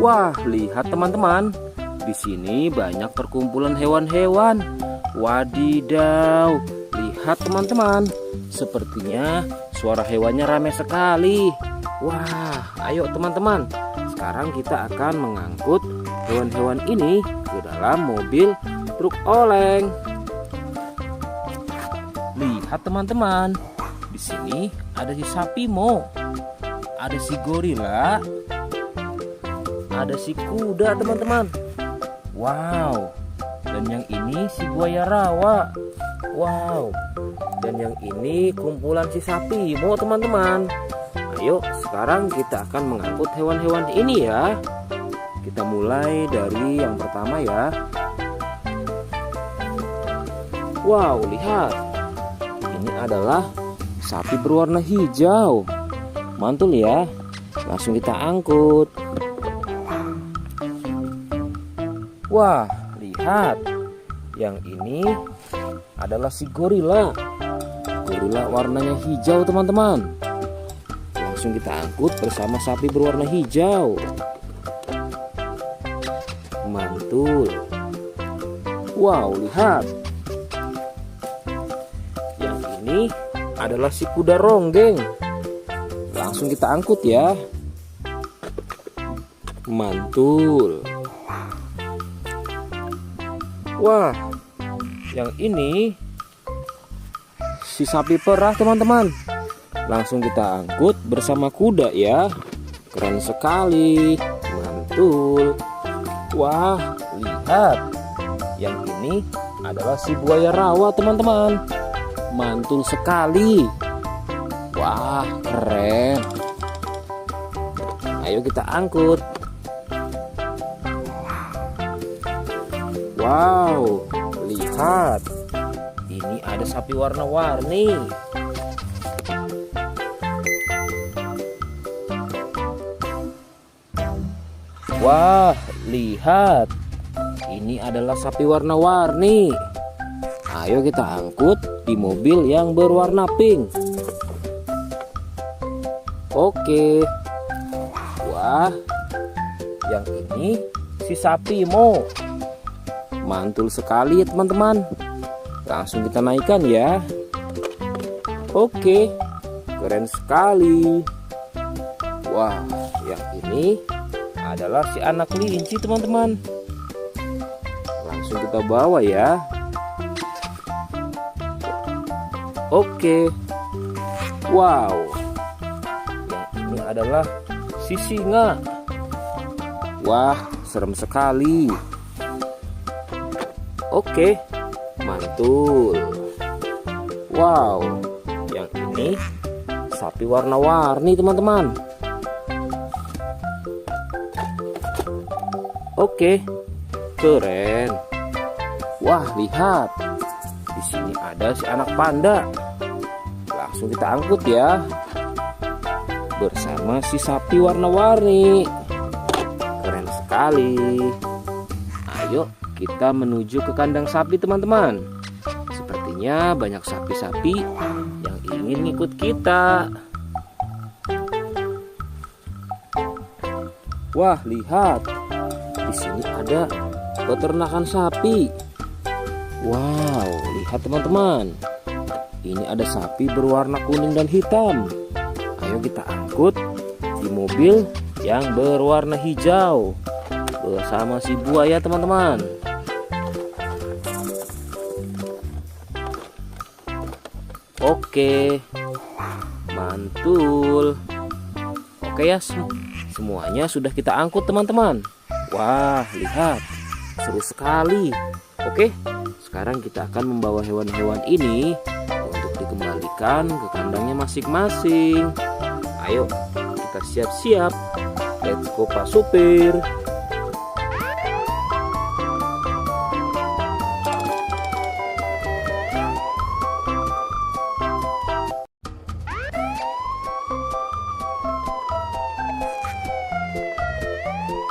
Wah, lihat teman-teman. Di sini banyak perkumpulan hewan-hewan. Wadidaw, lihat teman-teman. Sepertinya suara hewannya ramai sekali. Wah, ayo teman-teman. Sekarang kita akan mengangkut hewan-hewan ini ke dalam mobil truk oleng. Lihat teman-teman. Di sini ada si sapi mo, ada si gorila, ada si kuda teman-teman. Wow. Dan yang ini si buaya rawa. Wow. Dan yang ini kumpulan si sapi mo teman-teman. Ayo sekarang kita akan mengangkut hewan-hewan ini ya. Kita mulai dari yang pertama ya. Wow, lihat. Ini adalah sapi berwarna hijau. Mantul ya. Langsung kita angkut. Wah, lihat. Yang ini adalah si gorila. Gorila warnanya hijau teman-teman. Langsung kita angkut bersama sapi berwarna hijau. Mantul. Wow, lihat. Yang ini adalah si kuda ronggeng. Langsung kita angkut ya. Mantul. Wah, yang ini si sapi perah teman-teman. Langsung kita angkut bersama kuda ya. Keren sekali. Mantul. Wah, lihat. Yang ini adalah si buaya rawa teman-teman. Mantul sekali. Wah, keren. Ayo kita angkut. Wow, lihat. Ini ada sapi warna-warni. Wah, lihat. Ini adalah sapi warna-warni. Ayo kita angkut di mobil yang berwarna pink. Oke. Wah, yang ini si sapi mo. Mantul sekali ya teman-teman. Langsung kita naikkan ya. Oke, keren sekali. Wah, yang ini adalah si anak kelinci teman-teman. Langsung kita bawa ya. Oke. Wow. Yang ini adalah si singa. Wah, serem sekali. Oke, mantul. Wow, yang ini sapi warna-warni teman-teman. Oke, keren. Wah, lihat. Di sini ada si anak panda. Langsung kita angkut ya. Bersama si sapi warna-warni. Keren sekali. Ayo kita menuju ke kandang sapi teman-teman. Sepertinya banyak sapi-sapi yang ingin ikut kita. Wah, lihat. Di sini ada peternakan sapi. Wow, lihat teman-teman. Ini ada sapi berwarna kuning dan hitam. Ayo kita angkut di mobil yang berwarna hijau bersama si buaya teman-teman. Oke, mantul. Oke ya, semuanya sudah kita angkut teman-teman. Wah, lihat, seru sekali. Oke, sekarang kita akan membawa hewan-hewan ini untuk dikembalikan ke kandangnya masing-masing. Ayo, kita siap-siap. Let's go Pak Supir.